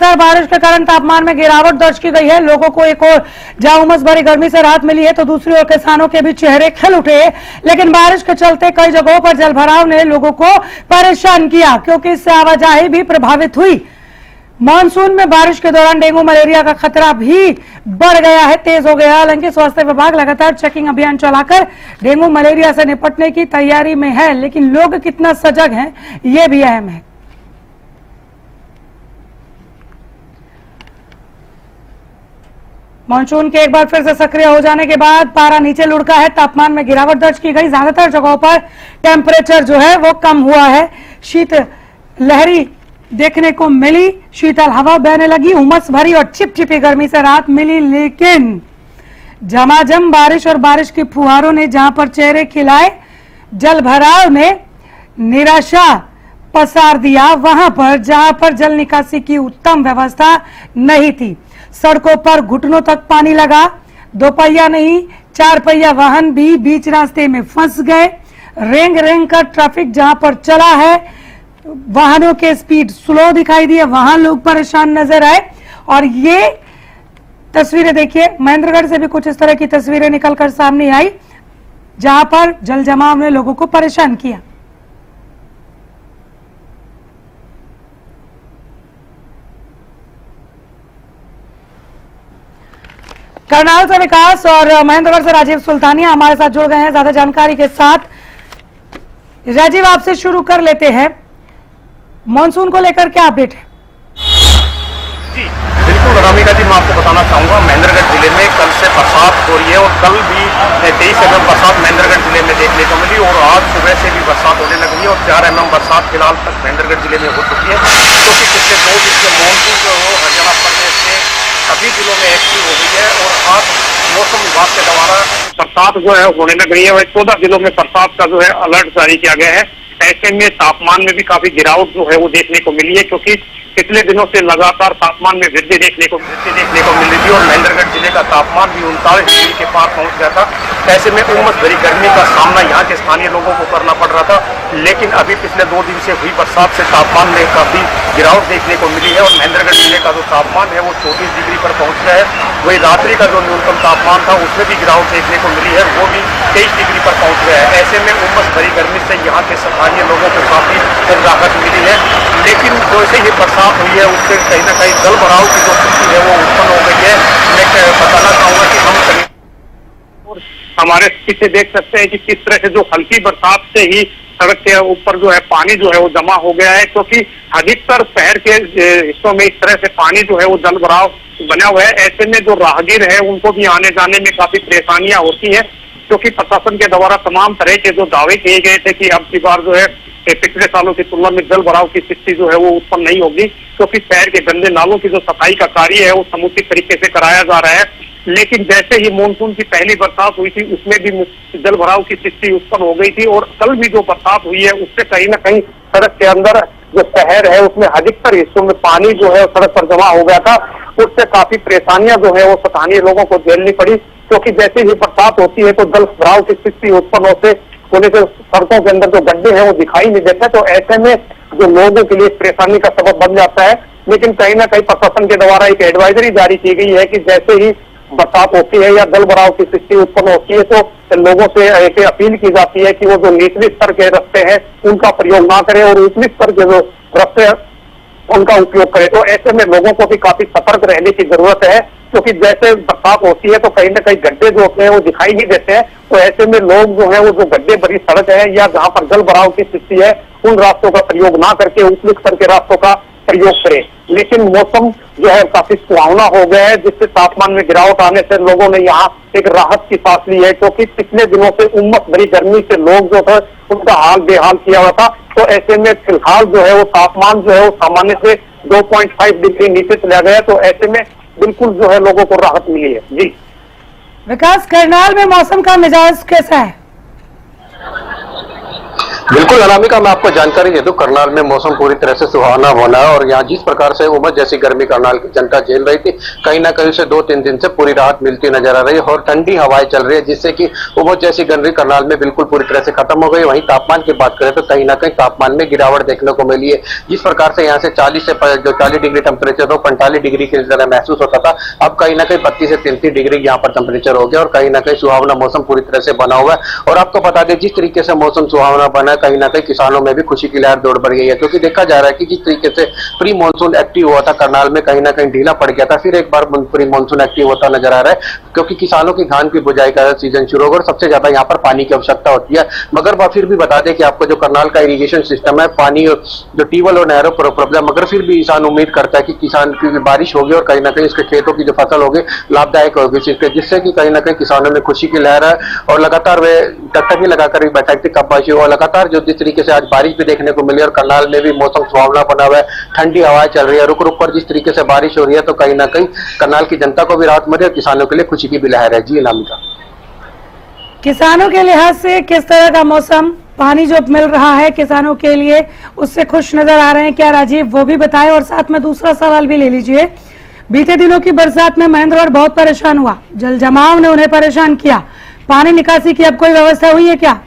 लगातार बारिश के कारण तापमान में गिरावट दर्ज की गई है। लोगों को एक और जहां उमस भरी गर्मी से राहत मिली है तो दूसरी ओर किसानों के भी चेहरे खिल उठे। लेकिन बारिश के चलते कई जगहों पर जलभराव ने लोगों को परेशान किया, क्योंकि इससे आवाजाही भी प्रभावित हुई। मानसून में बारिश के दौरान डेंगू मलेरिया का खतरा भी बढ़ गया है, तेज हो गया। हालांकि स्वास्थ्य विभाग लगातार चेकिंग अभियान चलाकर डेंगू मलेरिया से निपटने की तैयारी में है, लेकिन लोग कितना सजग हैं ये भी अहम है। मानसून के एक बार फिर से सक्रिय हो जाने के बाद पारा नीचे लुढ़का है, तापमान में गिरावट दर्ज की गई। ज्यादातर जगहों पर टेम्परेचर जो है वो कम हुआ है। शीत लहरी देखने को मिली, शीतल हवा बहने लगी, उमस भरी और चिपचिपी गर्मी से राहत मिली। लेकिन झमाझम बारिश और बारिश की फुहारों ने जहां पर चेहरे खिलाए, जल भराव ने निराशा पसार दिया। वहां पर जहां पर जल निकासी की उत्तम व्यवस्था नहीं थी, सड़कों पर घुटनों तक पानी लगा। दो पहिया नहीं, चार पहिया वाहन भी बीच रास्ते में फंस गए। रेंग रेंग कर ट्रैफिक जहां पर चला है, वाहनों के स्पीड स्लो दिखाई दिए, वहां लोग परेशान नजर आए। और ये तस्वीरें देखिए, महेंद्रगढ़ से भी कुछ इस तरह की तस्वीरें निकलकर सामने आई, जहां पर जल जमाव ने लोगों को परेशान किया। करनाल से विकास और महेंद्रगढ़ से राजीव सुल्तानिया हमारे साथ जुड़ गए हैं ज्यादा जानकारी के साथ। राजीव, आपसे शुरू कर लेते हैं, मानसून को लेकर क्या अपडेट है? जी बिल्कुल रामिका जी, मैं आपको बताना चाहूंगा महेंद्रगढ़ जिले में कल से बरसात हो रही है और कल भी 23 mm बरसात महेंद्रगढ़ जिले में देखने को मिली और आज सुबह से भी बरसात होने लग रही है और 4 mm बरसात फिलहाल तक महेंद्रगढ़ जिले में हो चुकी है, क्योंकि पिछले 2 दिन से मानसून जो है हरियाणा प्रदेश के सभी जिलों में एक्टिव हो गई है और आज मौसम विभाग के द्वारा बरसात जो है होने लग रही है। वह 14 जिलों में बरसात का जो है अलर्ट जारी किया गया है। ऐसे में तापमान में भी काफी गिरावट जो है वो देखने को मिली है, क्योंकि पिछले दिनों से लगातार तापमान में वृद्धि देखने को मिल रही थी और महेंद्रगढ़ जिले का तापमान भी 39 डिग्री के पार पहुंच गया था। ऐसे में उमस भरी गर्मी का सामना यहाँ के स्थानीय लोगों को करना पड़ रहा था, लेकिन अभी पिछले 2 दिन से हुई बरसात से तापमान में काफी गिरावट देखने को मिली है और महेंद्रगढ़ जिले का जो तापमान है वो 34 डिग्री पर पहुंच गया है। वही रात्रि का जो न्यूनतम तापमान था उसमें भी गिरावट देखने को मिली है, वो भी 23 डिग्री पर पहुंच गया है। ऐसे में उमस भरी गर्मी से यहाँ के स्थानीय लोगों को काफी राहत मिली है, लेकिन जैसे ही बरसात हुई है उससे कहीं ना कहीं जल भराव की जो स्थिति है वो उत्पन्न हो गई है। मैं बताना चाहूंगा कि हम हमारे पीछे देख सकते हैं कि किस तरह से जो हल्की बरसात से ही सड़क के ऊपर जो है पानी जो है वो जमा हो गया है, क्योंकि अधिकतर शहर के हिस्सों में इस तरह से पानी जो है वो जल भराव बना हुआ है। ऐसे में जो राहगीर है उनको भी आने जाने में काफी परेशानियां होती है, क्योंकि प्रशासन के द्वारा तमाम तरह के जो दावे किए गए थे कि अब की बार जो है पिछले सालों की तुलना में जल भराव की स्थिति जो है वो उत्पन्न नहीं होगी, क्योंकि शहर के गंदे नालों की जो सफाई का कार्य है वो समुचित तरीके से कराया जा रहा है। लेकिन जैसे ही मानसून की पहली बरसात हुई थी उसमें भी जल भराव की स्थिति उत्पन्न हो गई थी और कल भी जो बरसात हुई है उससे कहीं ना कहीं सड़क के अंदर जो शहर है उसमें अधिकतर हिस्सों में पानी जो है सड़क पर जमा हो गया था। उससे काफी परेशानियां जो है वो स्थानीय लोगों को झेलनी पड़ी, क्योंकि जैसे ही बरसात होती है तो जल भराव की स्थिति उत्पन्न होने से सड़कों के अंदर जो गड्ढे हैं वो दिखाई नहीं देते, तो ऐसे में जो लोगों के लिए परेशानी का सबब बन जाता है। लेकिन कहीं ना कहीं प्रशासन के द्वारा एक एडवाइजरी जारी की गई है कि जैसे ही बरसात होती है या जल भराव की स्थिति उत्पन्न होती है तो लोगों से एक अपील की जाती है कि वो जो निचले स्तर के रास्ते हैं उनका प्रयोग ना करें और ऊपरी स्तर के जो रास्ते उनका उपयोग करें। तो ऐसे में लोगों को भी काफी सतर्क रहने की जरूरत है, क्योंकि जैसे बरसात होती है तो कहीं ना कहीं गड्ढे जो होते हैं वो दिखाई नहीं देते हैं। तो ऐसे में लोग जो है वो जो गड्ढे भरी सड़क है या जहाँ पर जल भराव की स्थिति है उन रास्तों का प्रयोग ना करके ऊपरी स्तर के रास्तों का प्रयोग करें। लेकिन मौसम जो है काफी सुहावना हो गया है, जिससे तापमान में गिरावट आने से लोगों ने यहाँ एक राहत की सांस ली है, क्योंकि पिछले दिनों से उमस भरी गर्मी से लोग जो थे उनका हाल बेहाल किया हुआ था। तो ऐसे में फिलहाल जो है वो तापमान जो है वो सामान्य से 2.5 डिग्री नीचे चला गया, तो ऐसे में बिल्कुल जो है लोगों को राहत मिली है। जी विकास, करनाल में मौसम का मिजाज कैसा है? बिल्कुल अनामिका, मैं आपको जानकारी दे दूं, करनाल में मौसम पूरी तरह से सुहावना होना है और यहाँ जिस प्रकार से उमस जैसी गर्मी करनाल की जनता झेल रही थी, कहीं ना कहीं से 2-3 दिन से पूरी राहत मिलती नजर आ रही है और ठंडी हवाएं चल रही है, जिससे कि उमस जैसी गर्मी करनाल में बिल्कुल पूरी तरह से खत्म हो गई। वहीं तापमान की बात करें तो कहीं ना कहीं तापमान में गिरावट देखने को मिली है। जिस प्रकार से यहाँ से 40 डिग्री टेम्परेचर तो 45 डिग्री की तरह महसूस होता था, अब कहीं ना कहीं 32 से 33 डिग्री यहाँ पर टेम्परेचर हो गया और कहीं ना कहीं सुहावना मौसम पूरी तरह से बना हुआ है। और आपको बता दें, जिस तरीके से मौसम सुहावना बना है, कहीं ना कहीं किसानों में भी खुशी की लहर दौड़ बढ़ गई है, क्योंकि देखा जा रहा है कि जिस तरीके से प्री मानसून एक्टिव हुआ था करनाल में, कहीं ना कहीं ढीला पड़ गया था, फिर एक बार प्री मानसून एक्टिव होता नजर आ रहा है, क्योंकि किसानों की धान की बुझाई का सीजन शुरू होगा और सबसे ज्यादा यहाँ पर पानी की आवश्यकता होती है। मगर वह फिर भी बता दें कि आपको जो करनाल का इरिगेशन सिस्टम है, पानी जो ट्यूबवेल और नहरों पर उपलब्ध है, मगर फिर भी किसान उम्मीद करता है कि किसान की बारिश होगी और कहीं ना कहीं इसके खेतों की जो फसल होगी लाभदायक होगी, जिससे कि कहीं ना कहीं किसानों में खुशी की लहर है और लगातार वे टकटकी लगाकर बैठक थी कब बारिश और लगातार जो जिस तरीके से आज बारिश भी देखने को मिली और करनाल में भी मौसम सुहावना बना हुआ है, ठंडी हवाएं चल रही है, रुक रुक कर जिस तरीके से बारिश हो रही है, तो कहीं ना कहीं करनाल की जनता को भी राहत मिली और किसानों के लिए खुशी की भी लहर है। जी अनामिका, किसानों के लिहाज से किस तरह का मौसम, पानी जो मिल रहा है किसानों के लिए, उससे खुश नजर आ रहे हैं क्या राजीव, वो भी बताएं। और साथ में दूसरा सवाल भी ले लीजिए, बीते दिनों की बरसात में महेंद्रगढ़ बहुत परेशान हुआ, जल जमाव ने उन्हें परेशान किया, पानी निकासी की अब कोई व्यवस्था हुई है क्या?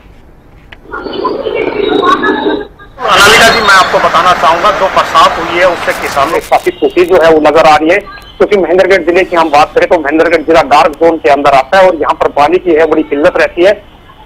अनामिका जी, मैं आपको बताना चाहूंगा, जो बरसात हुई है उससे किसानों में काफी खुशी जो है वो नजर आ रही है, क्योंकि महेंद्रगढ़ जिले की हम बात करें तो महेंद्रगढ़ जिला डार्क जोन के अंदर आता है और यहाँ पर पानी की है बड़ी किल्लत रहती है।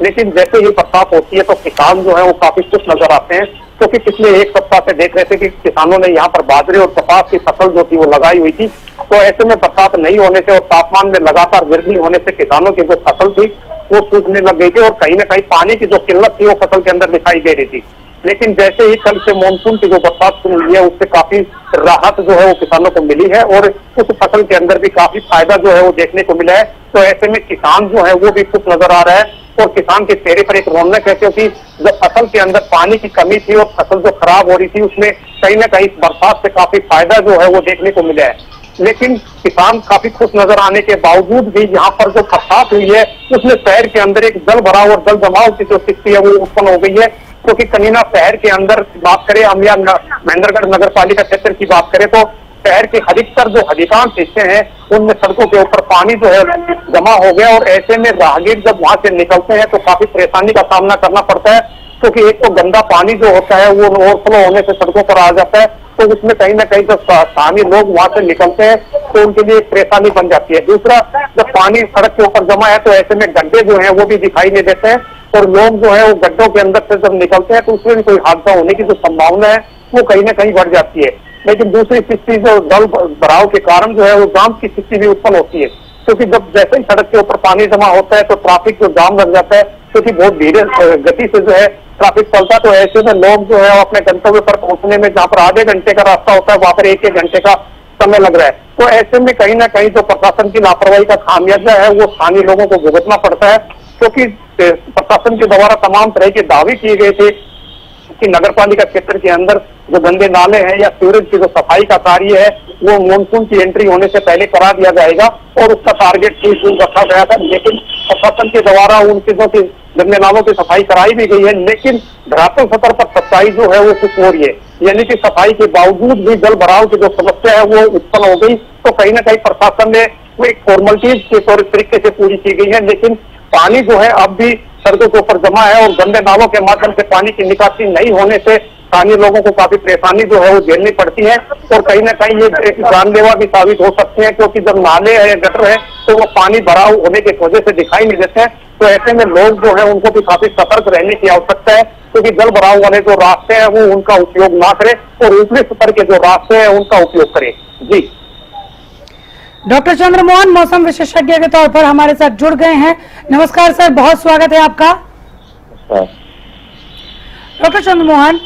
लेकिन जैसे ही बरसात होती है तो किसान जो है वो काफी खुश नजर आते हैं, क्योंकि पिछले एक सप्ताह से देख रहे थे कि किसानों ने यहाँ पर बाजरे और कपास की फसल जो थी वो लगाई हुई थी, तो ऐसे में बरसात नहीं होने से और तापमान में लगातार वृद्धि होने से किसानों की जो फसल थी वो सूखने लग गई थी और कहीं ना कहीं पानी की जो किल्लत थी वो फसल के अंदर दिखाई दे रही थी। लेकिन जैसे ही कल से मानसून की जो बरसात शुरू हुई है उससे काफी राहत जो है वो किसानों को मिली है और उस फसल के अंदर भी काफी फायदा जो है वो देखने को मिला है। तो ऐसे में किसान जो है वो भी खुश नजर आ रहा है और किसान के चेहरे पर एक रौनक है, क्योंकि जब फसल के अंदर पानी की कमी थी और फसल जो खराब हो रही थी उसमें कहीं ना कहीं बरसात से काफी फायदा जो है वो देखने को मिला है। लेकिन किसान काफी खुश नजर आने के बावजूद भी यहाँ पर जो बरसात हुई है उसमें शहर के अंदर एक जल भराव और जल जमाव की जो स्थिति है वो उत्पन्न हो गई है, क्योंकि कनीना शहर के अंदर बात करें हम या महेंद्रगढ़ नगर पालिका क्षेत्र की बात करें तो शहर के अधिकतर जो अधिकांश हिस्से हैं उनमें सड़कों के ऊपर पानी जो है जमा हो गया और ऐसे में राहगीर जब वहां से निकलते हैं तो काफी परेशानी का सामना करना पड़ता है, क्योंकि एक तो गंदा पानी जो होता है वो ओवरफ्लो होने से सड़कों पर आ जाता है, तो उसमें कहीं ना कहीं जब स्थानीय लोग वहां से निकलते हैं तो उनके लिए परेशानी बन जाती है। दूसरा, जब पानी सड़क के ऊपर जमा है तो ऐसे में गड्ढे जो है वो भी दिखाई नहीं देते हैं और लोग जो है वो गड्ढों के अंदर से जब निकलते हैं तो उसमें भी कोई हादसा होने की जो संभावना है वो कहीं ना कहीं बढ़ जाती है। लेकिन दूसरी स्थिति जो जल भराव के कारण जो है वो जाम की स्थिति भी उत्पन्न होती है, क्योंकि जब जैसे ही सड़क के ऊपर पानी जमा होता है तो ट्रैफिक जो जाम लग जाता है, क्योंकि बहुत धीरे गति से जो है ट्रैफिक चलता है, तो ऐसे में लोग जो है अपने गंतव्य पर पहुंचने में जहाँ पर आधे घंटे का रास्ता होता है वहां पर 1-1 घंटे का समय लग रहा है। तो ऐसे में कहीं ना कहीं जो प्रशासन की लापरवाही का खामियाजा है वो स्थानीय लोगों को भुगतना पड़ता है, क्योंकि प्रशासन के द्वारा तमाम तरह के दावे किए गए थे कि नगर पालिका क्षेत्र के अंदर जो गंदे नाले हैं या सीवरेज की जो सफाई का कार्य है वो मानसून की एंट्री होने से पहले करा दिया जाएगा और उसका टारगेट 30 जून रखा गया था। लेकिन प्रशासन के द्वारा उन चीजों की गंदे नालों की सफाई कराई भी गई है, लेकिन धरातल सतह पर सफाई जो है वो कुछ हो रही है, यानी कि सफाई के बावजूद भी जल भराव की जो समस्या है वो उत्पन्न हो गई। तो कहीं ना कहीं प्रशासन ने वो एक फॉर्मेलिटीज के तौर तरीके से पूरी की गई है, लेकिन पानी जो है अब भी सड़कों के ऊपर जमा है और गंदे नालों के माध्यम से पानी की निकासी नहीं होने से स्थानीय लोगों को काफी परेशानी जो है वो झेलनी पड़ती है और कहीं ना कहीं ये एक जानलेवा भी साबित हो सकते हैं, क्योंकि जब नाले है गटर है तो वो पानी भराव होने की वजह से दिखाई नहीं देते हैं। तो ऐसे में लोग जो है उनको भी काफी सतर्क रहने की आवश्यकता है, क्योंकि जल भराव वाले जो रास्ते हैं वो उनका उपयोग ना करें और ऊपरी स्तर के जो रास्ते हैं उनका उपयोग करें। जी, डॉक्टर चंद्रमोहन मौसम विशेषज्ञ के तौर पर हमारे साथ जुड़ गए हैं। नमस्कार सर, बहुत स्वागत है आपका। डॉक्टर चंद्रमोहन,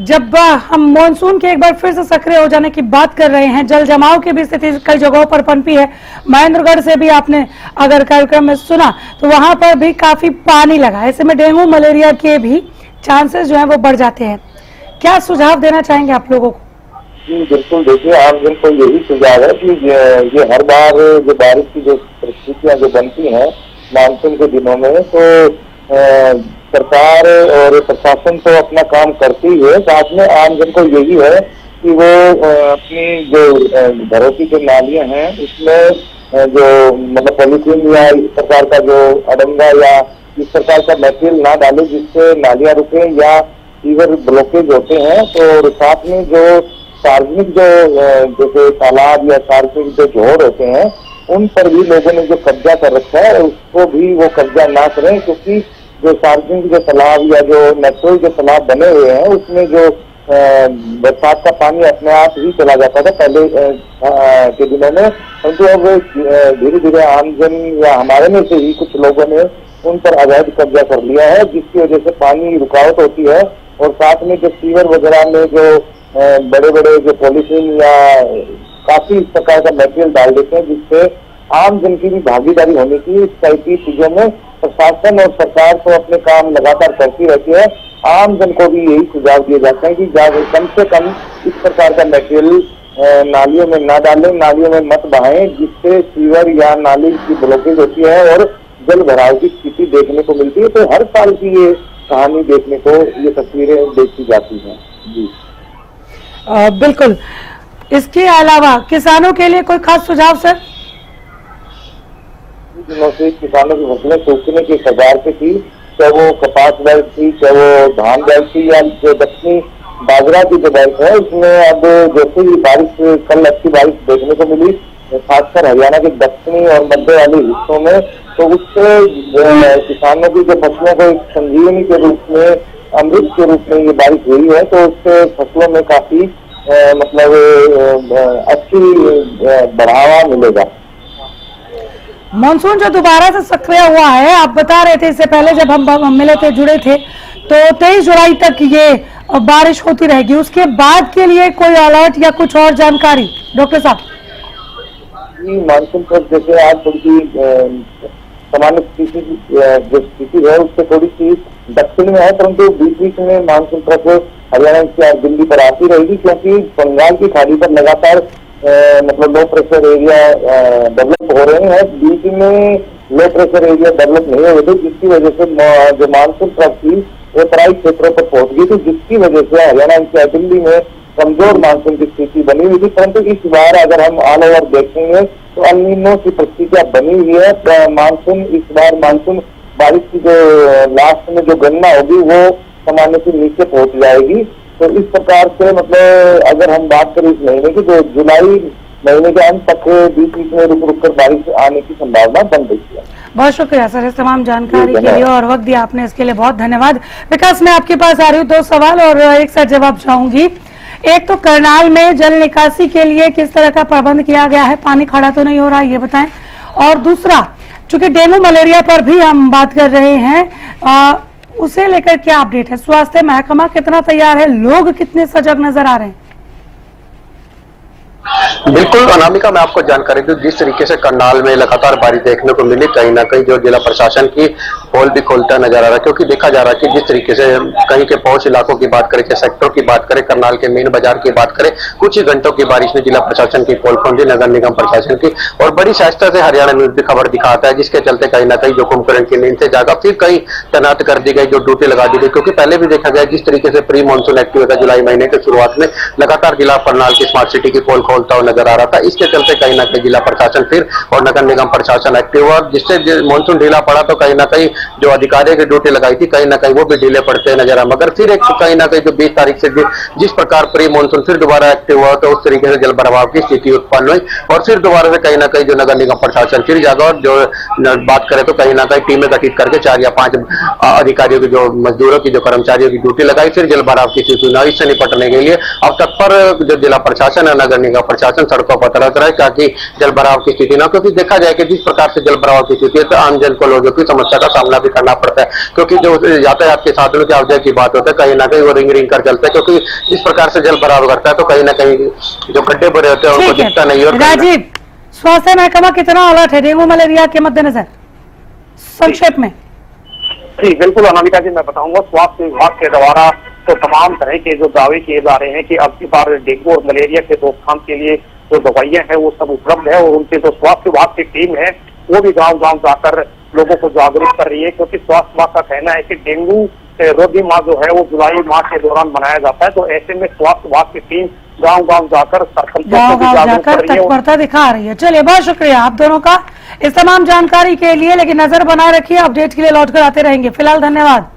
जब हम मानसून के एक बार फिर से सक्रिय हो जाने की बात कर रहे हैं, जल जमाव की भी स्थिति कई जगहों पर पनपी है, महेंद्रगढ़ से भी आपने अगर कार्यक्रम में सुना तो वहां पर भी काफी पानी लगा, ऐसे में डेंगू मलेरिया के भी चांसेस जो है वो बढ़ जाते हैं। क्या सुझाव देना चाहेंगे आप लोगों को? बिल्कुल, देखिए आप बिल्कुल यही सुझाव है कि ये हर बार जो बारिश की जो परिस्थितियां जो बनती हैं मानसून के दिनों में, तो सरकार और प्रशासन तो अपना काम करती ही है, साथ में आमजन को यही है कि वो अपनी जो घरों की जो नालियां हैं उसमें जो मतलब पॉलीथीन या इस प्रकार का जो अडंगा या इस प्रकार का मटेरियल ना डाले जिससे नालियां रुके या सीवर ब्लॉकेज होते हैं। तो साथ में जो सार्वजनिक जो जैसे तालाब या सार्वजनिक जो जोड़ होते हैं उन पर भी लोगों ने जो कब्जा कर रखा है उसको भी वो कब्जा ना करें, क्योंकि जो सार्वजनिक जो तालाब या जो नेचुरल जो तालाब बने हुए हैं उसमें जो बरसात का पानी अपने आप ही चला जाता था पहले के दिनों में, परंतु अब धीरे धीरे आमजन या हमारे में से ही कुछ लोगों ने उन पर अवैध कब्जा कर लिया है, जिसकी वजह से पानी रुकावट होती है। और साथ में जो सीवर वगैरह में जो बड़े बड़े जो पॉलीथीन या काफी इस प्रकार का मटेरियल डाल देते हैं जिससे आम जन की भी भागीदारी होनी चाहिए इस टाइप की चीजों में। प्रशासन और सरकार तो अपने काम लगातार करती रहती है, आम जन को भी यही सुझाव दिए जाते हैं कि कम से कम इस प्रकार का मटेरियल नालियों में ना डालें, नालियों में मत बहाएं, जिससे सीवर या नाली की ब्लॉकेज होती है और जल भराव की स्थिति देखने को मिलती है। तो हर साल की ये कहानी देखने को, ये तस्वीरें देखी जाती हैं। जी बिल्कुल। इसके अलावा किसानों के लिए कोई खास सुझाव सर? दिनों से किसानों की फसलें सूखने की कगार पे थी, चाहे वो कपास बेल्ट थी, चाहे वो धान बेल्ट थी या जो दक्षिणी बाजरा की जो बेल्ट है उसमें अब जैसे ही बारिश, कल अच्छी बारिश देखने को मिली खासकर हरियाणा के दक्षिणी और मध्य वाले हिस्सों में, तो उससे किसानों की जो फसलों को एक संजीवनी के रूप में, अमृत के रूप में ये बारिश हुई है, तो उससे फसलों में काफी मतलब अच्छी बढ़ावा मिलेगा। मानसून जो दोबारा से सक्रिय हुआ है, आप बता रहे थे इससे पहले जब हम मिले थे, जुड़े थे, तो 23 जुलाई तक ये बारिश होती रहेगी। उसके बाद के लिए कोई अलर्ट या कुछ और जानकारी डॉक्टर साहब? मानसून पर जैसे आज थोड़ी सामान्य स्थिति जो स्थिति है उससे थोड़ी सी दक्षिण में है, परंतु बीच बीच में मानसून ट्रफ हरियाणा की दिल्ली पर आती रहेगी, क्योंकि बंगाल की खाड़ी पर लगातार मतलब लो प्रेशर एरिया डेवलप हो रहे हैं। बीच में लो प्रेशर एरिया डेवलप नहीं हो रहे थे, जिसकी वजह से जो मानसून ट्रफ थी वो तराई क्षेत्रों पर पहुंच गई थी, जिसकी वजह से हरियाणा की दिल्ली में कमजोर मानसून की स्थिति बनी हुई थी। परंतु इस बार अगर हम ऑल ओवर देखेंगे तो अल नीनो की परिस्थितियां बनी हुई है। मानसून इस बार मानसून बारिश की जो लास्ट में जो गणना होगी वो सामान्य से नीचे पहुंच जाएगी। तो इस प्रकार से मतलब अगर हम बात करें इस महीने की, तो जुलाई महीने के अंत तक बीच बीच में रुक रुक कर बारिश आने की संभावना बन रही है। बहुत शुक्रिया सर इस तमाम जानकारी के लिए और वक्त दिया आपने, इसके लिए बहुत धन्यवाद। विकास, मैं आपके पास आ रही हूँ, 2 सवाल और एक साथ जवाब चाहूंगी। एक तो करनाल में जल निकासी के लिए किस तरह का प्रबंध किया गया है, पानी खड़ा तो नहीं हो रहा, ये बताएं। और दूसरा, चूंकि डेंगू मलेरिया पर भी हम बात कर रहे हैं, उसे लेकर क्या अपडेट है? स्वास्थ्य महकमा कितना तैयार है, लोग कितने सजग नजर आ रहे हैं? बिल्कुल अनामिका, मैं आपको जानकारी दूं, जिस तरीके से करनाल में लगातार बारिश देखने को मिली, कहीं ना कहीं जो जिला प्रशासन की पोल भी खोलता नजर आ रहा है, क्योंकि देखा जा रहा है कि जिस तरीके से कहीं के पहुंच इलाकों की बात करें, सेक्टरों की बात करें, करनाल के मेन बाजार की बात करें, कुछ ही घंटों की बारिश ने जिला प्रशासन की पोल खोल दी, नगर निगम प्रशासन की। और बड़ी सहजता से हरियाणा न्यूज भी खबर दिखाता है, जिसके चलते कहीं ना कहीं जो कुंभकर्ण की नींद से जागा, फिर कहीं तैनात कर दी गई, जो ड्यूटी लगा दी गई। क्योंकि पहले भी देखा गया जिस तरीके से प्री मानसून एक्टिव था जुलाई महीने के शुरुआत में, लगातार जिला करनाल की स्मार्ट सिटी की पोल खोलता हुआ नजर आ रहा था। इसके चलते कहीं ना कहीं जिला प्रशासन फिर और नगर निगम प्रशासन एक्टिव हुआ, जिससे मानसून ढीला पड़ा तो कहीं ना कहीं जो अधिकारियों की ड्यूटी लगाई थी कहीं ना कहीं वो भी ढीले पड़ते नजर आ। मगर फिर एक कहीं ना कहीं जो 20 तारीख से जिस प्रकार प्री मानसून फिर दोबारा एक्टिव हुआ, तो उस तरीके से जल भराव की स्थिति उत्पन्न हुई और फिर दोबारा से कहीं ना कहीं जो नगर निगम प्रशासन फिर जागा। और जो बात करें तो कहीं ना कहीं टीमें गठित करके 4 या 5 अधिकारियों की, जो मजदूरों की, जो कर्मचारियों की ड्यूटी लगाई, फिर जल भराव की स्थिति न इससे निपटने के लिए अब तत्पर जो जिला प्रशासन है, नगर निगम प्रशासन सड़कों पर तरह तरह ताकि जल भराव की स्थिति न, क्योंकि देखा जाए कि जिस प्रकार से जल भराव की स्थिति है तो आम जन को लोगों की समस्या का सामना भी करना पड़ता है, क्योंकि जो यातायात के साधनों की आवाजाही की बात होता है कहीं ना कहीं वो रिंग रिंग कर चलते हैं, क्योंकि इस प्रकार से जल भराव करता है तो कहीं ना कहीं जो गड्ढे भरे होते हैं उनको दिखता नहीं। और राजीव, स्वास्थ्य महकमा कितना अलर्ट है डेंगू मलेरिया के मद्देनजर, संक्षेप में? जी बिल्कुल अनामिका जी, मैं बताऊंगा। स्वास्थ्य विभाग के द्वारा तो तमाम तरह के जो दावे किए जा रहे हैं कि अब की बार डेंगू और मलेरिया के रोकथाम के लिए जो दवाइयां हैं वो सब उपलब्ध है, और उनके जो स्वास्थ्य विभाग की टीम है वो भी गांव गांव जाकर लोगों को जागरूक कर रही है, क्योंकि स्वास्थ्य विभाग का कहना है कि डेंगू रोधी माह जो है वो जुलाई माह के दौरान मनाया जाता है। तो ऐसे में स्वास्थ्य विभाग की टीम गांव-गांव जाकर गांव-गांव जाकर तत्परता दिखा रही है। चलिए, बहुत शुक्रिया आप दोनों का इस तमाम जानकारी के लिए। लेकिन नजर बनाए रखिए, अपडेट के लिए लौटकर आते रहेंगे। फिलहाल धन्यवाद।